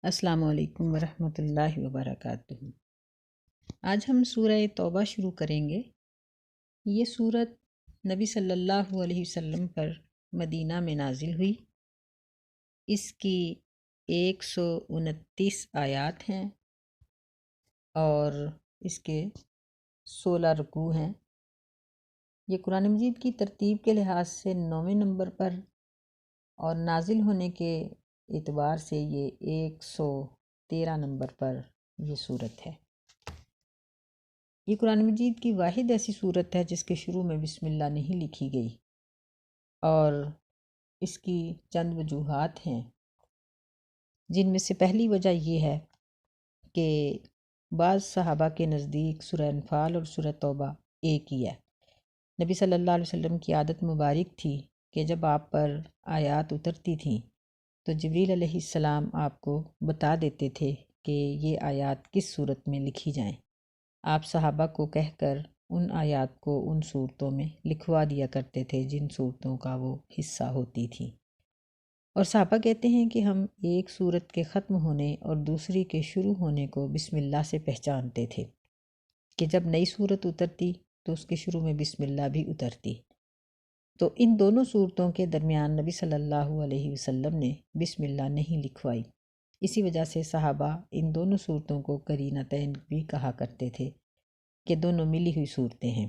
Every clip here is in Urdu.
السلام علیکم ورحمۃ اللہ وبرکاتہ۔ آج ہم سورہ توبہ شروع کریں گے۔ یہ سورت نبی صلی اللہ علیہ وسلم پر مدینہ میں نازل ہوئی۔ اس کی 129 آیات ہیں اور اس کے 16 رکوع ہیں۔ یہ قرآن مجید کی ترتیب کے لحاظ سے 9ویں نمبر پر اور نازل ہونے کے اعتبار سے یہ 113 نمبر پر یہ صورت ہے۔ یہ قرآن مجید کی واحد ایسی صورت ہے جس کے شروع میں بسم اللہ نہیں لکھی گئی، اور اس کی چند وجوہات ہیں، جن میں سے پہلی وجہ یہ ہے کہ بعض صحابہ کے نزدیک سورہ انفال اور سورہ توبہ ایک ہی ہے۔ نبی صلی اللہ علیہ وسلم کی عادت مبارک تھی کہ جب آپ پر آیات اترتی تھیں تو جبریل علیہ السلام آپ کو بتا دیتے تھے کہ یہ آیات کس صورت میں لکھی جائیں۔ آپ صحابہ کو کہہ کر ان آیات کو ان صورتوں میں لکھوا دیا کرتے تھے جن صورتوں کا وہ حصہ ہوتی تھیں، اور صحابہ کہتے ہیں کہ ہم ایک صورت کے ختم ہونے اور دوسری کے شروع ہونے کو بسم اللہ سے پہچانتے تھے کہ جب نئی صورت اترتی تو اس کے شروع میں بسم اللہ بھی اترتی۔ تو ان دونوں صورتوں کے درمیان نبی صلی اللہ علیہ وسلم نے بسم اللہ نہیں لکھوائی۔ اسی وجہ سے صحابہ ان دونوں صورتوں کو قرینتین بھی کہا کرتے تھے کہ دونوں ملی ہوئی صورتیں ہیں۔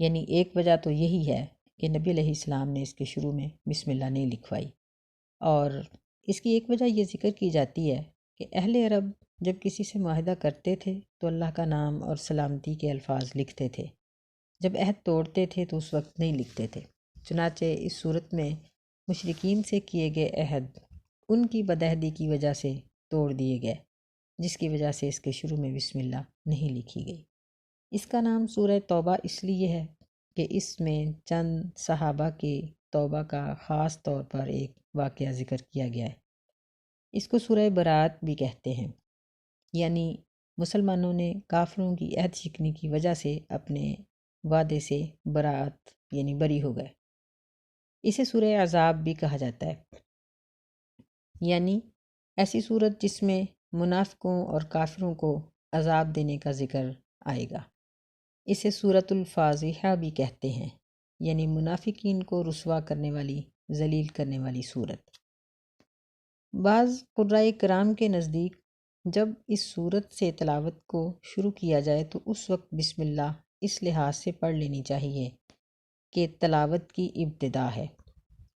یعنی ایک وجہ تو یہی ہے کہ نبی علیہ السلام نے اس کے شروع میں بسم اللہ نہیں لکھوائی، اور اس کی ایک وجہ یہ ذکر کی جاتی ہے کہ اہل عرب جب کسی سے معاہدہ کرتے تھے تو اللہ کا نام اور سلامتی کے الفاظ لکھتے تھے، جب عہد توڑتے تھے تو اس وقت نہیں لکھتے تھے۔ چنانچہ اس صورت میں مشرکین سے کیے گئے عہد ان کی بدعہدی کی وجہ سے توڑ دیے گئے، جس کی وجہ سے اس کے شروع میں بسم اللہ نہیں لکھی گئی۔ اس کا نام سورہ توبہ اس لیے ہے کہ اس میں چند صحابہ کے توبہ کا خاص طور پر ایک واقعہ ذکر کیا گیا ہے۔ اس کو سورہ برات بھی کہتے ہیں، یعنی مسلمانوں نے کافروں کی عہد شکنی کی وجہ سے اپنے وعدے سے برات یعنی بری ہو گئے۔ اسے سورہ عذاب بھی کہا جاتا ہے، یعنی ایسی صورت جس میں منافقوں اور کافروں کو عذاب دینے کا ذکر آئے گا۔ اسے سورۃ الفاضحہ بھی کہتے ہیں، یعنی منافقین کو رسوا کرنے والی، ذلیل کرنے والی صورت۔ بعض قرائے کرام کے نزدیک جب اس صورت سے تلاوت کو شروع کیا جائے تو اس وقت بسم اللہ اس لحاظ سے پڑھ لینی چاہیے کہ تلاوت کی ابتدا ہے،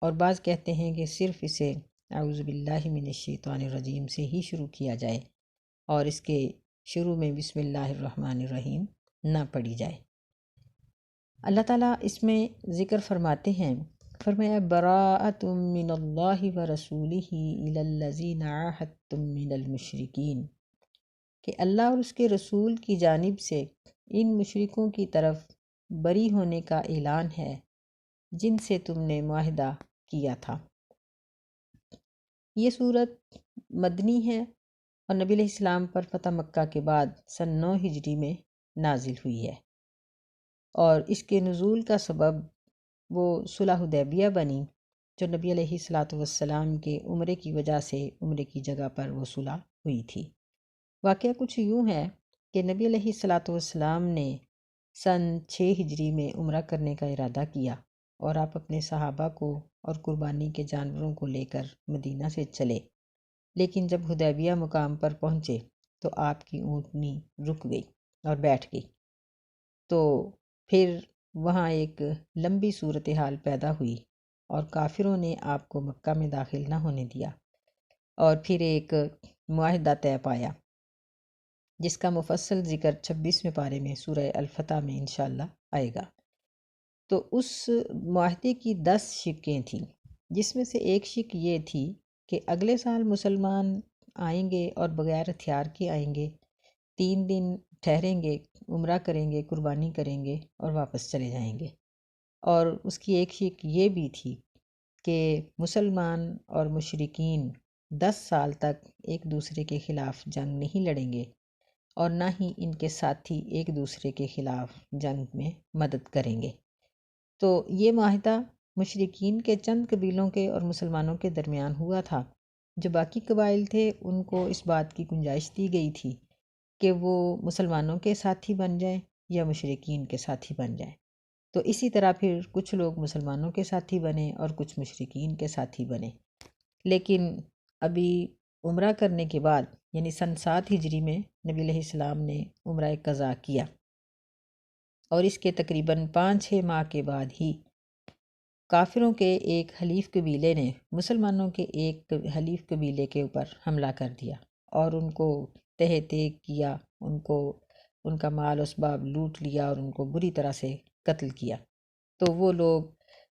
اور بعض کہتے ہیں کہ صرف اسے اعوذ باللہ من الشیطان الرجیم سے ہی شروع کیا جائے اور اس کے شروع میں بسم اللہ الرحمن الرحیم نہ پڑھی جائے۔ اللہ تعالیٰ اس میں ذکر فرماتے ہیں، فرمایا براءۃ من اللہ ورسولہ الی الذین عاہدتم من المشرکین، کہ اللہ اور اس کے رسول کی جانب سے ان مشرکوں کی طرف بری ہونے کا اعلان ہے جن سے تم نے معاہدہ کیا تھا۔ یہ صورت مدنی ہے اور نبی علیہ السلام پر فتح مکہ کے بعد سن 9 ہجری میں نازل ہوئی ہے، اور اس کے نزول کا سبب وہ صلح حدیبیہ بنی جو نبی علیہ السلام کے عمرے کی وجہ سے عمرے کی جگہ پر وہ صلح ہوئی تھی۔ واقعہ کچھ یوں ہے کہ نبی علیہ السلام نے سن 6 ہجری میں عمرہ کرنے کا ارادہ کیا، اور آپ اپنے صحابہ کو اور قربانی کے جانوروں کو لے کر مدینہ سے چلے، لیکن جب حدیبیہ مقام پر پہنچے تو آپ کی اونٹنی رک گئی اور بیٹھ گئی، تو پھر وہاں ایک لمبی صورتحال پیدا ہوئی اور کافروں نے آپ کو مکہ میں داخل نہ ہونے دیا، اور پھر ایک معاہدہ طے پایا جس کا مفصل ذکر 26ویں پارے میں سورہ الفتح میں انشاءاللہ آئے گا۔ تو اس معاہدے کی 10 شقیں تھیں، جس میں سے ایک شق یہ تھی کہ اگلے سال مسلمان آئیں گے اور بغیر ہتھیار کے آئیں گے، 3 دن ٹھہریں گے، عمرہ کریں گے، قربانی کریں گے اور واپس چلے جائیں گے۔ اور اس کی ایک شق یہ بھی تھی کہ مسلمان اور مشرکین 10 سال تک ایک دوسرے کے خلاف جنگ نہیں لڑیں گے، اور نہ ہی ان کے ساتھی ایک دوسرے کے خلاف جنگ میں مدد کریں گے۔ تو یہ معاہدہ مشرکین کے چند قبیلوں کے اور مسلمانوں کے درمیان ہوا تھا، جو باقی قبائل تھے ان کو اس بات کی گنجائش دی گئی تھی کہ وہ مسلمانوں کے ساتھی بن جائیں یا مشرکین کے ساتھی بن جائیں۔ تو اسی طرح پھر کچھ لوگ مسلمانوں کے ساتھی بنے اور کچھ مشرکین کے ساتھی بنے۔ لیکن ابھی عمرہ کرنے کے بعد یعنی سن 7 ہجری میں نبی علیہ السلام نے عمرہ قضا کیا، اور اس کے تقریباً 5-6 ماہ کے بعد ہی کافروں کے ایک حلیف قبیلے نے مسلمانوں کے ایک حلیف قبیلے کے اوپر حملہ کر دیا اور ان کو تہہ تیگ کیا، ان کا مال اسباب لوٹ لیا اور ان کو بری طرح سے قتل کیا۔ تو وہ لوگ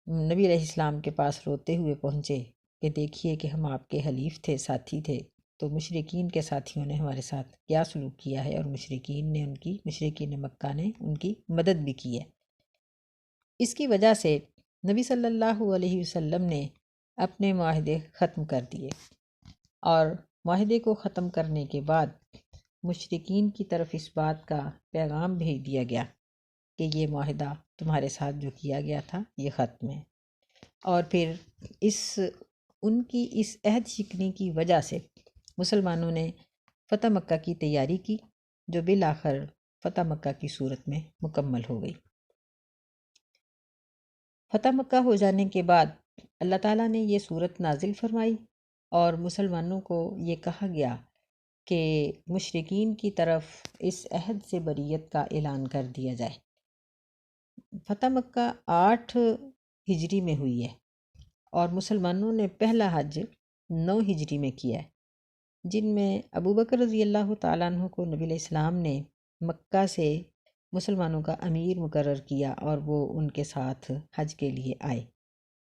نبی علیہ السلام کے پاس روتے ہوئے پہنچے کہ دیکھیے کہ ہم آپ کے حلیف تھے، ساتھی تھے، تو مشرکین کے ساتھیوں نے ہمارے ساتھ کیا سلوک کیا ہے، اور مشرکین مکہ نے ان کی مدد بھی کی ہے۔ اس کی وجہ سے نبی صلی اللہ علیہ وسلم نے اپنے معاہدے ختم کر دیے، اور معاہدے کو ختم کرنے کے بعد مشرکین کی طرف اس بات کا پیغام بھیج دیا گیا کہ یہ معاہدہ تمہارے ساتھ جو کیا گیا تھا یہ ختم ہے۔ اور پھر ان کی اس عہد شکنی کی وجہ سے مسلمانوں نے فتح مکہ کی تیاری کی، جو بالآخر فتح مکہ کی صورت میں مکمل ہو گئی۔ فتح مکہ ہو جانے کے بعد اللہ تعالیٰ نے یہ صورت نازل فرمائی، اور مسلمانوں کو یہ کہا گیا کہ مشرکین کی طرف اس عہد سے بریت کا اعلان کر دیا جائے۔ فتح مکہ 8 ہجری میں ہوئی ہے، اور مسلمانوں نے پہلا حج 9 ہجری میں کیا ہے، جن میں ابو بکر رضی اللہ تعالیٰ عنہ کو نبی علیہ السلام نے مکہ سے مسلمانوں کا امیر مقرر کیا، اور وہ ان کے ساتھ حج کے لیے آئے،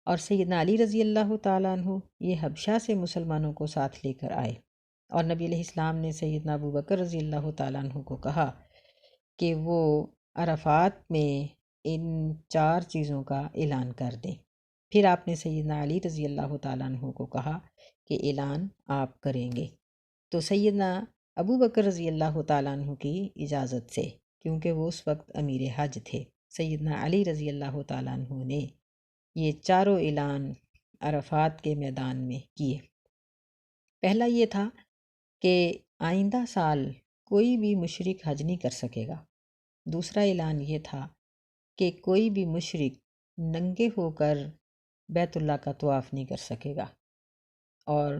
اور سیدنا علی رضی اللہ تعالیٰ عنہ یہ حبشہ سے مسلمانوں کو ساتھ لے کر آئے، اور نبی علیہ السلام نے سیدنا ابو بکر رضی اللہ تعالیٰ عنہ کو کہا کہ وہ عرفات میں ان 4 چیزوں کا اعلان کر دیں۔ پھر آپ نے سیدنا علی رضی اللہ تعالیٰ عنہ کو کہا کہ اعلان آپ کریں گے۔ تو سیدنا ابو بکر رضی اللہ تعالیٰ عنہ کی اجازت سے، کیونکہ وہ اس وقت امیر حج تھے، سیدنا علی رضی اللہ تعالیٰ عنہ نے یہ 4 اعلان عرفات کے میدان میں کیے۔ پہلا یہ تھا کہ آئندہ سال کوئی بھی مشرک حج نہیں کر سکے گا۔ دوسرا اعلان یہ تھا کہ کوئی بھی مشرک ننگے ہو کر بیت اللہ کا طواف نہیں کر سکے گا، اور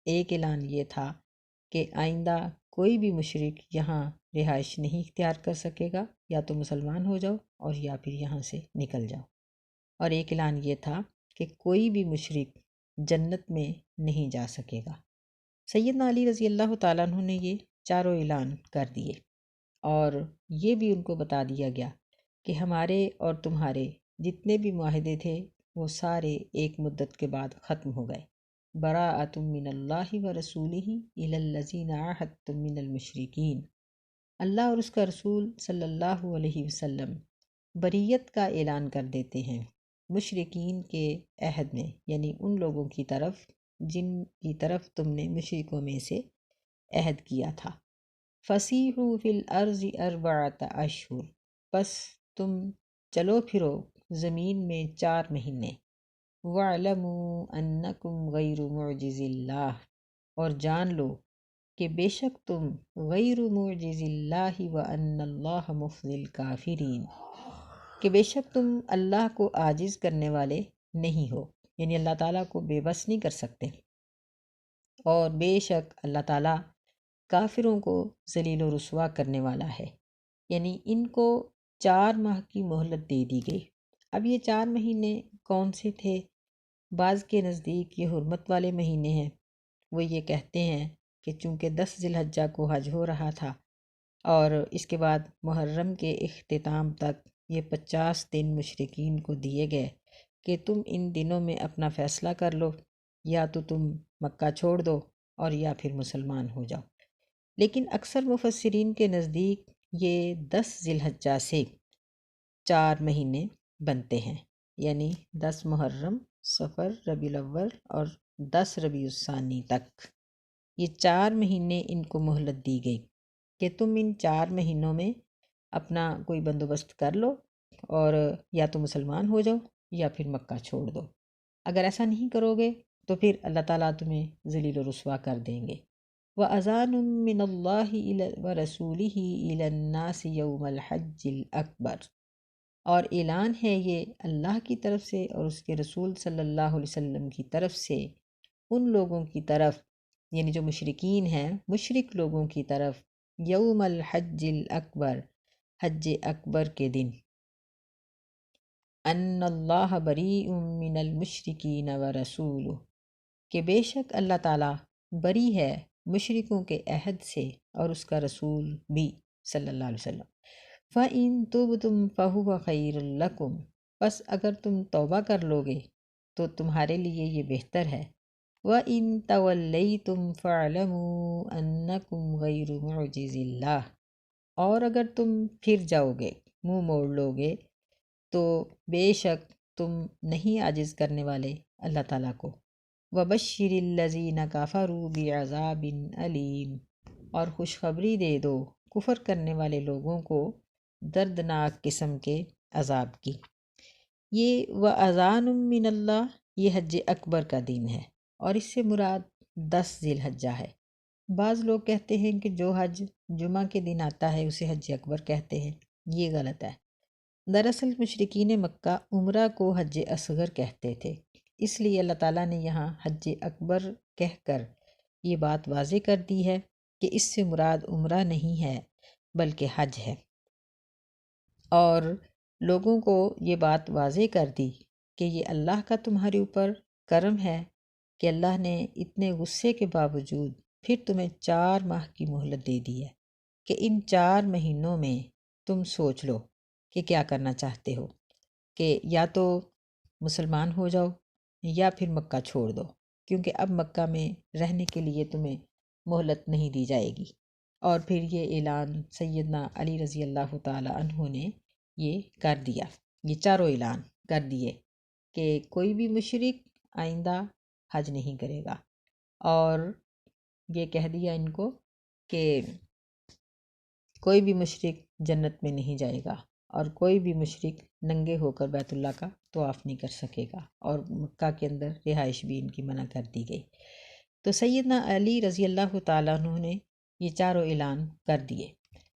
ایک اعلان یہ تھا کہ آئندہ کوئی بھی مشرک یہاں رہائش نہیں اختیار کر سکے گا، یا تو مسلمان ہو جاؤ اور یا پھر یہاں سے نکل جاؤ۔ اور ایک اعلان یہ تھا کہ کوئی بھی مشرک جنت میں نہیں جا سکے گا۔ سیدنا علی رضی اللہ تعالیٰ عنہ نے یہ 4 اعلان کر دیے، اور یہ بھی ان کو بتا دیا گیا کہ ہمارے اور تمہارے جتنے بھی معاہدے تھے وہ سارے ایک مدت کے بعد ختم ہو گئے۔ براءۃ من اللہ ورسولہ الی الذین عاہدتم من المشرکین۔ اللہ اور اس کا رسول صلی اللہ علیہ وسلم بریت کا اعلان کر دیتے ہیں مشرکین کے عہد میں، یعنی ان لوگوں کی طرف جن کی طرف تم نے مشرکوں میں سے عہد کیا تھا۔ فَسِیحُوا فِی الْأَرْضِ 4 اشہر، پس تم چلو پھرو زمین میں 4 مہینے۔ وَاعْلَمُوا أَنَّکُمْ غَیْرُ مُعْجِزِ اللہ، اور جان لو کہ بے شک تم غیر معجز اللہ وَأَنَّ اللَّهَ مُخْزِي الْکَافِرِینَ، کہ بے شک تم اللہ کو عاجز کرنے والے نہیں ہو، یعنی اللہ تعالیٰ کو بے بس نہیں کر سکتے، اور بے شک اللہ تعالیٰ کافروں کو ذلیل و رسوا کرنے والا ہے۔ یعنی ان کو 4 ماہ کی مہلت دے دی گئی۔ اب یہ 4 مہینے کون سے تھے؟ بعض کے نزدیک یہ حرمت والے مہینے ہیں۔ وہ یہ کہتے ہیں کہ چونکہ 10 ذی الحجہ کو حج ہو رہا تھا، اور اس کے بعد محرم کے اختتام تک یہ 50 دن مشرکین کو دیے گئے کہ تم ان دنوں میں اپنا فیصلہ کر لو، یا تو تم مکہ چھوڑ دو اور یا پھر مسلمان ہو جاؤ۔ لیکن اکثر مفسرین کے نزدیک یہ 10 ذی الحجہ سے 4 مہینے بنتے ہیں، یعنی 10 محرم، صفر، ربیع الاول اور 10 ربیع الثانی تک یہ 4 مہینے ان کو مہلت دی گئی کہ تم ان 4 مہینوں میں اپنا کوئی بندوبست کر لو، اور یا تو مسلمان ہو جاؤ یا پھر مکہ چھوڑ دو۔ اگر ایسا نہیں کرو گے تو پھر اللہ تعالیٰ تمہیں ذلیل و رسوا کر دیں گے۔ وَأَذَانٌ مِّنَ اللَّهِ وَرَسُولِهِ إِلَى النَّاسِ يَوْمَ الْحَجِّ الْأَكْبَرِ، اور اعلان ہے یہ اللہ کی طرف سے اور اس کے رسول صلی اللہ علیہ وسلم کی طرف سے ان لوگوں کی طرف، یعنی جو مشرکین ہیں، مشرک لوگوں کی طرف، یوم الحج الاکبر، حج اکبر کے دن، ان اللہ بریء من المشرکین ورسولہ، کہ بے شک اللہ تعالیٰ بری ہے مشرکوں کے عہد سے اور اس کا رسول بھی صلی اللہ علیہ وسلم۔ فَإِن تُبْتُمْ فَهُوَ خَيْرٌ لَكُمْ، بس اگر تم توبہ کر لو گے تو تمہارے لیے یہ بہتر ہے۔ وَإِن تَوَلَّيْتُمْ فَاعْلَمُوا أَنَّكُمْ غَيْرُ مُعْجِزِ اللَّهِ، اور اگر تم پھر جاؤ گے، منہ موڑ لو گے، تو بے شک تم نہیں عاجز کرنے والے اللہ تعالیٰ کو۔ وَبَشِّرِ الَّذِينَ كَفَرُوا بِعَذَابٍ أَلِيمٍ، اور خوشخبری دے دو کفر کرنے والے لوگوں کو دردناک قسم کے عذاب کی۔ یہ وَأَذَانٌ مِّنَ اللَّهِ، یہ حج اکبر کا دن ہے اور اس سے مراد 10 ذی الحجہ ہے۔ بعض لوگ کہتے ہیں کہ جو حج جمعہ کے دن آتا ہے اسے حج اکبر کہتے ہیں، یہ غلط ہے۔ دراصل مشرکین مکہ عمرہ کو حج اصغر کہتے تھے، اس لیے اللہ تعالیٰ نے یہاں حج اکبر کہہ کر یہ بات واضح کر دی ہے کہ اس سے مراد عمرہ نہیں ہے بلکہ حج ہے، اور لوگوں کو یہ بات واضح کر دی کہ یہ اللہ کا تمہارے اوپر کرم ہے کہ اللہ نے اتنے غصے کے باوجود پھر تمہیں 4 ماہ کی مہلت دے دی ہے کہ ان 4 مہینوں میں تم سوچ لو کہ کیا کرنا چاہتے ہو، کہ یا تو مسلمان ہو جاؤ یا پھر مکہ چھوڑ دو، کیونکہ اب مکہ میں رہنے کے لیے تمہیں مہلت نہیں دی جائے گی۔ اور پھر یہ اعلان سیدنا علی رضی اللہ تعالی عنہ نے یہ کر دیا، یہ چاروں اعلان کر دیے کہ کوئی بھی مشرک آئندہ حج نہیں کرے گا، اور یہ کہہ دیا ان کو کہ کوئی بھی مشرک جنت میں نہیں جائے گا، اور کوئی بھی مشرک ننگے ہو کر بیت اللہ کا طواف نہیں کر سکے گا، اور مکہ کے اندر رہائش بھی ان کی منع کر دی گئی۔ تو سیدنا علی رضی اللہ تعالیٰ عنہ نے یہ چاروں اعلان کر دیے۔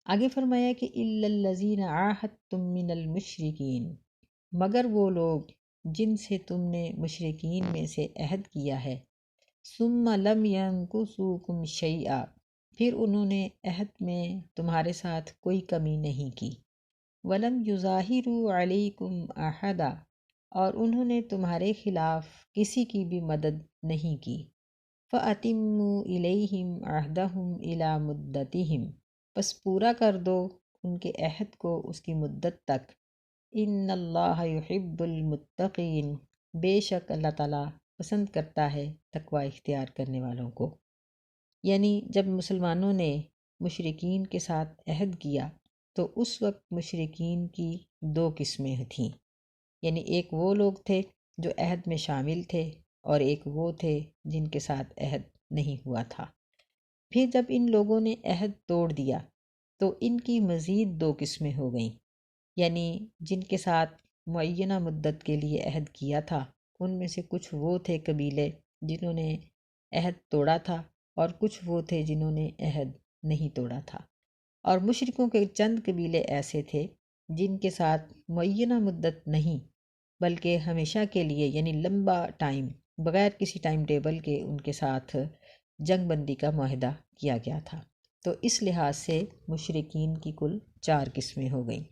آگے فرمایا کہ إِلَّا الَّذِينَ عَاهَدتُّم مِّنَ الْمُشْرِكِينَ، مگر وہ لوگ جن سے تم نے مشرکین میں سے عہد کیا ہے، ثُمَّ لَمْ يَنْقُصُوكُمْ شَيْئًا، پھر انہوں نے عہد میں تمہارے ساتھ کوئی کمی نہیں کی، وَلَمْ يُظَاهِرُوا عَلَيْكُمْ أَحَدًا، اور انہوں نے تمہارے خلاف کسی کی بھی مدد نہیں کی، فَأَتِمُّوا إِلَيْهِمْ عَهْدَهُمْ إِلَى مُدَّتِهِمْ، بس پورا کر دو ان کے عہد کو اس کی مدت تک۔ إِنَّ اللَّهَ يُحِبُّ الْمُتَّقِينَ، بے شک اللہ تعالیٰ پسند کرتا ہے تقوی اختیار کرنے والوں کو۔ یعنی جب مسلمانوں نے مشرکین کے ساتھ عہد کیا تو اس وقت مشرکین کی 2 قسمیں تھیں، یعنی ایک وہ لوگ تھے جو عہد میں شامل تھے اور ایک وہ تھے جن کے ساتھ عہد نہیں ہوا تھا۔ پھر جب ان لوگوں نے عہد توڑ دیا تو ان کی مزید 2 قسمیں ہو گئیں، یعنی جن کے ساتھ معینہ مدت کے لیے عہد کیا تھا ان میں سے کچھ وہ تھے قبیلے جنہوں نے عہد توڑا تھا، اور کچھ وہ تھے جنہوں نے عہد نہیں توڑا تھا، اور مشرکوں کے چند قبیلے ایسے تھے جن کے ساتھ معینہ مدت نہیں بلکہ ہمیشہ کے لیے، یعنی لمبا ٹائم، بغیر کسی ٹائم ٹیبل کے ان کے ساتھ جنگ بندی کا معاہدہ کیا گیا تھا۔ تو اس لحاظ سے مشرکین کی کل 4 قسمیں ہو گئیں۔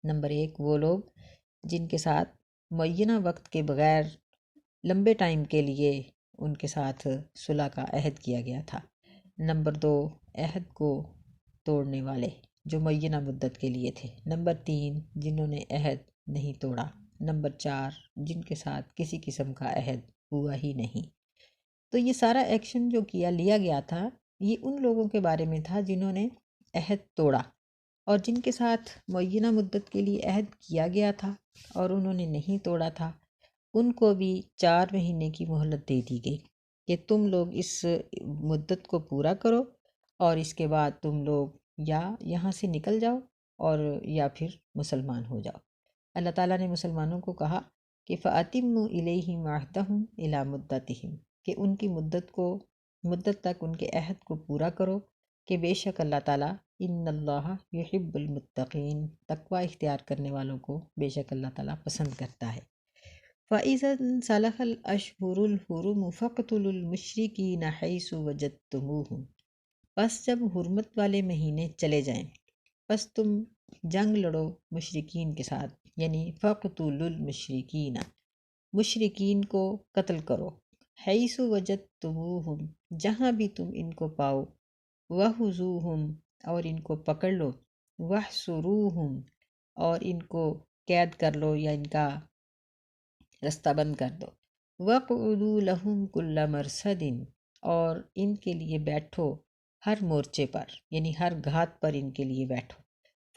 نمبر 1 وہ لوگ جن کے ساتھ معینہ وقت کے بغیر لمبے ٹائم کے لیے ان کے ساتھ صلح کا عہد کیا گیا تھا۔ نمبر 2 عہد کو توڑنے والے جو معینہ مدت کے لیے تھے۔ نمبر 3 جنہوں نے عہد نہیں توڑا۔ نمبر 4 جن کے ساتھ کسی قسم کا عہد ہوا ہی نہیں۔ تو یہ سارا ایکشن جو لیا گیا تھا یہ ان لوگوں کے بارے میں تھا جنہوں نے عہد توڑا، اور جن کے ساتھ معینہ مدت کے لیے عہد کیا گیا تھا اور انہوں نے نہیں توڑا تھا، ان کو بھی 4 مہینے کی مہلت دے دی گئی کہ تم لوگ اس مدت کو پورا کرو، اور اس کے بعد تم لوگ یا یہاں سے نکل جاؤ اور یا پھر مسلمان ہو جاؤ۔ اللہ تعالیٰ نے مسلمانوں کو کہا کہ فَأَتِمُّوا إِلَيْهِمْ عَهْدَهُمْ إِلَى مُدَّتِهِمْ، کہ ان کی مدت تک ان کے عہد کو پورا کرو، کہ بے شک اللہ تعالیٰ ان اللہ یحب المتقین، تقوی اختیار کرنے والوں کو بے شک اللہ تعالیٰ پسند کرتا ہے۔ فَإِذَا انْسَلَخَ الْأَشْهُرُ الْحُرُمُ فَاقْتُلُوا الْمُشْرِكِينَ حَيْثُ وَجَدتُّمُوهُمْ، بس جب حرمت والے مہینے چلے جائیں بس تم جنگ لڑو مشرکین کے ساتھ، یعنی فَاقْتُلُوا الْمُشْرِكِينَ، مشرکین کو قتل کرو، حیث وجدتموہم، جہاں بھی تم ان کو پاؤ، وَخُذُوہم، اور ان کو پکڑ لو، وَاحْصُرُوہم، اور ان کو قید کر لو یا ان کا رستہ بند کر دو، وَاقْعُدُوا لَهُمْ كُلَّ مَرْصَدٍ، اور ان کے لیے بیٹھو ہر مورچے پر، یعنی ہر گھات پر ان کے لیے بیٹھو۔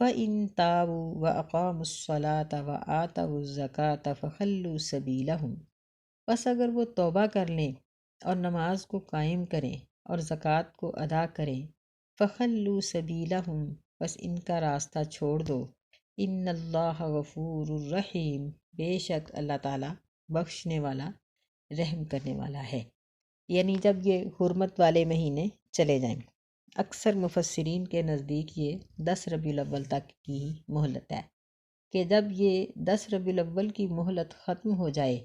فَإِن تَابُوا وَأَقَامُوا الصَّلَاةَ وَآتَوُا الزَّكَاةَ فَخَلُّوا سَبِيلَهُمْ، بس اگر وہ توبہ کر لیں اور نماز کو قائم کریں اور زکوٰۃ کو ادا کریں، فَخَلُّوا سَبِيلَهُمْ، بس ان کا راستہ چھوڑ دو، ان اللہ غفور الرحیم، بے شک اللہ تعالیٰ بخشنے والا رحم کرنے والا ہے۔ یعنی جب یہ حرمت والے مہینے چلے جائیں، اکثر مفسرین کے نزدیک یہ 10 ربیع الاول تک کی مہلت ہے، کہ جب یہ 10 ربیع الاول کی مہلت ختم ہو جائے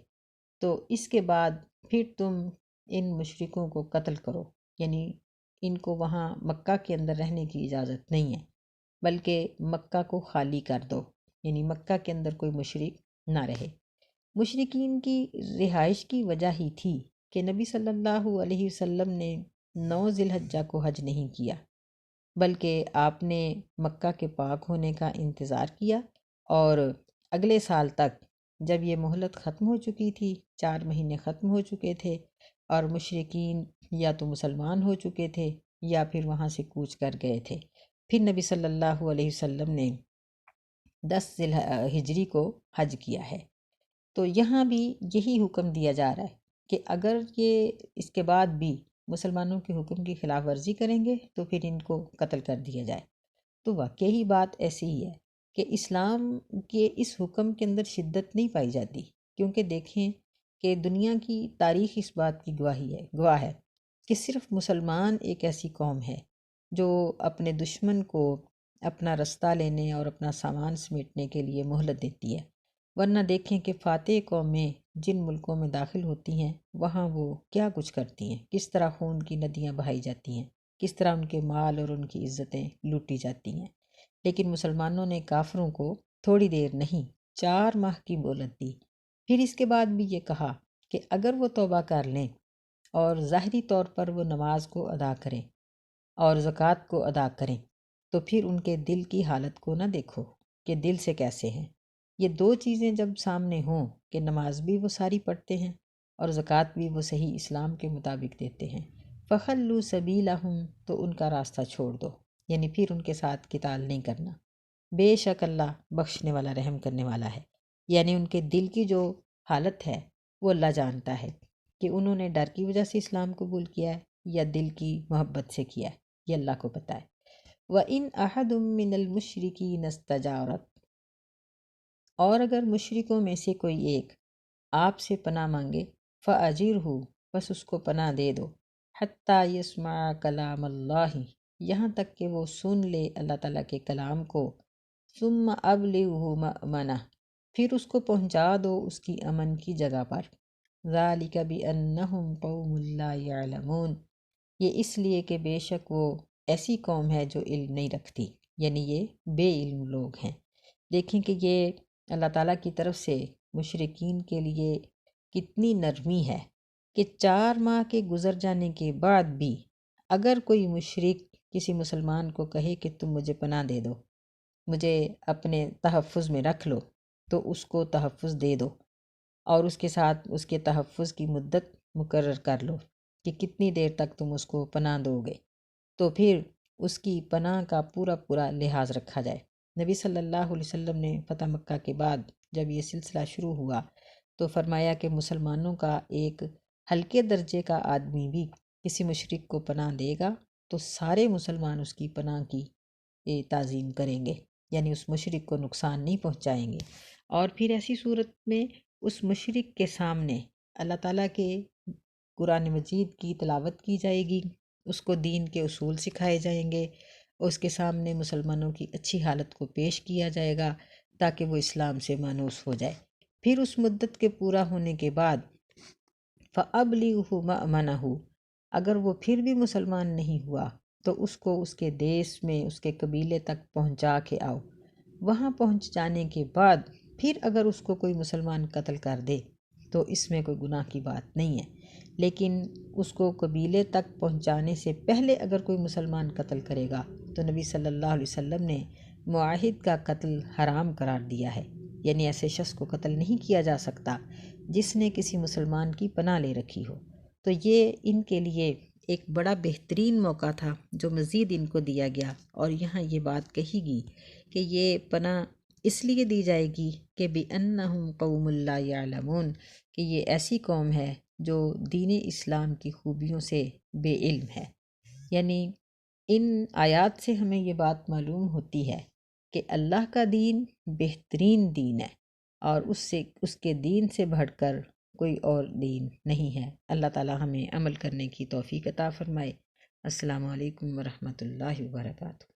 تو اس کے بعد پھر تم ان مشرکوں کو قتل کرو، یعنی ان کو وہاں مکہ کے اندر رہنے کی اجازت نہیں ہے، بلکہ مکہ کو خالی کر دو، یعنی مکہ کے اندر کوئی مشرک نہ رہے۔ مشرکین کی رہائش کی وجہ ہی تھی کہ نبی صلی اللہ علیہ وسلم نے 9 ذی الحجہ کو حج نہیں کیا، بلکہ آپ نے مکہ کے پاک ہونے کا انتظار کیا، اور اگلے سال تک جب یہ مہلت ختم ہو چکی تھی، 4 مہینے ختم ہو چکے تھے، اور مشرکین یا تو مسلمان ہو چکے تھے یا پھر وہاں سے کوچ کر گئے تھے، پھر نبی صلی اللہ علیہ وسلم نے 10 ذی الحجہ کو حج کیا ہے۔ تو یہاں بھی یہی حکم دیا جا رہا ہے کہ اگر یہ اس کے بعد بھی مسلمانوں کے حکم کی خلاف ورزی کریں گے تو پھر ان کو قتل کر دیا جائے۔ تو واقعی بات ایسی ہی ہے کہ اسلام کے اس حکم کے اندر شدت نہیں پائی جاتی، کیونکہ دیکھیں کہ دنیا کی تاریخ اس بات کی گواہ ہے کہ صرف مسلمان ایک ایسی قوم ہے جو اپنے دشمن کو اپنا رستہ لینے اور اپنا سامان سمیٹنے کے لیے مہلت دیتی ہے، ورنہ دیکھیں کہ فاتح قومیں جن ملکوں میں داخل ہوتی ہیں وہاں وہ کیا کچھ کرتی ہیں، کس طرح خون کی ندیاں بہائی جاتی ہیں، کس طرح ان کے مال اور ان کی عزتیں لوٹی جاتی ہیں۔ لیکن مسلمانوں نے کافروں کو تھوڑی دیر نہیں 4 ماہ کی مہلت دی، پھر اس کے بعد بھی یہ کہا کہ اگر وہ توبہ کر لیں اور ظاہری طور پر وہ نماز کو ادا کریں اور زکوٰۃ کو ادا کریں، تو پھر ان کے دل کی حالت کو نہ دیکھو کہ دل سے کیسے ہیں۔ یہ 2 چیزیں جب سامنے ہوں کہ نماز بھی وہ ساری پڑھتے ہیں اور زکوٰۃ بھی وہ صحیح اسلام کے مطابق دیتے ہیں، فَخَلُّوا سَبِيلَهُمْ، تو ان کا راستہ چھوڑ دو، یعنی پھر ان کے ساتھ قتال نہیں کرنا، بے شک اللہ بخشنے والا رحم کرنے والا ہے۔ یعنی ان کے دل کی جو حالت ہے وہ اللہ جانتا ہے کہ انہوں نے ڈر کی وجہ سے اسلام قبول کیا ہے یا دل کی محبت سے کیا ہے، یہ اللہ کو پتہ ہے۔ وَإِنْ أَحَدٌ مِّنَ الْمُشْرِكِينَ اسْتَجَارَكَ، اور اگر مشرکوں میں سے کوئی ایک آپ سے پناہ مانگے، فَأَجِرْهُ، بس اس کو پناہ دے دو، حَتَّى يَسْمَعَ كَلَامَ اللَّهِ، یہاں تک کہ وہ سن لے اللہ تعالیٰ کے کلام کو، ثُمَّ أَبْلِغْهُ مَأْمَنَهُ، پھر اس کو پہنچا دو اس کی امن کی جگہ پر۔ ذَلِكَ بِأَنَّهُمْ قَوْمٌ لَا يَعْلَمُونَ، یہ اس لیے کہ بے شک وہ ایسی قوم ہے جو علم نہیں رکھتی، یعنی یہ بے علم لوگ ہیں۔ دیکھیں کہ یہ اللہ تعالیٰ کی طرف سے مشرکین کے لیے کتنی نرمی ہے کہ 4 ماہ کے گزر جانے کے بعد بھی اگر کوئی مشرک کسی مسلمان کو کہے کہ تم مجھے پناہ دے دو، مجھے اپنے تحفظ میں رکھ لو، تو اس کو تحفظ دے دو، اور اس کے ساتھ اس کے تحفظ کی مدت مقرر کر لو کہ کتنی دیر تک تم اس کو پناہ دو گے، تو پھر اس کی پناہ کا پورا لحاظ رکھا جائے۔ نبی صلی اللہ علیہ وسلم نے فتح مکہ کے بعد جب یہ سلسلہ شروع ہوا تو فرمایا کہ مسلمانوں کا ایک ہلکے درجے کا آدمی بھی کسی مشرک کو پناہ دے گا تو سارے مسلمان اس کی پناہ کی تعظیم کریں گے، یعنی اس مشرک کو نقصان نہیں پہنچائیں گے، اور پھر ایسی صورت میں اس مشرک کے سامنے اللہ تعالیٰ کے قرآن مجید کی تلاوت کی جائے گی، اس کو دین کے اصول سکھائے جائیں گے، اس کے سامنے مسلمانوں کی اچھی حالت کو پیش کیا جائے گا تاکہ وہ اسلام سے مانوس ہو جائے۔ پھر اس مدت کے پورا ہونے کے بعد فَأَبْلِغْهُ مَأْمَنَهُ، اگر وہ پھر بھی مسلمان نہیں ہوا تو اس کو اس کے دیس میں، اس کے قبیلے تک پہنچا کے آؤ۔ وہاں پہنچ جانے کے بعد پھر اگر اس کو کوئی مسلمان قتل کر دے تو اس میں کوئی گناہ کی بات نہیں ہے، لیکن اس کو قبیلے تک پہنچانے سے پہلے اگر کوئی مسلمان قتل کرے گا تو نبی صلی اللہ علیہ وسلم نے معاہد کا قتل حرام قرار دیا ہے، یعنی ایسے شخص کو قتل نہیں کیا جا سکتا جس نے کسی مسلمان کی پناہ لے رکھی ہو۔ تو یہ ان کے لیے ایک بڑا بہترین موقع تھا جو مزید ان کو دیا گیا، اور یہاں یہ بات کہی گئی کہ یہ پناہ اس لیے دی جائے گی کہ بِأَنَّهُمْ قَوْمٌ لَا يَعْلَمُونَ، کہ یہ ایسی قوم ہے جو دین اسلام کی خوبیوں سے بے علم ہے۔ یعنی ان آیات سے ہمیں یہ بات معلوم ہوتی ہے کہ اللہ کا دین بہترین دین ہے، اور اس کے دین سے بڑھ کر کوئی اور دین نہیں ہے۔ اللہ تعالی ہمیں عمل کرنے کی توفیق عطا فرمائے۔ السلام علیکم ورحمۃ اللہ وبرکاتہ۔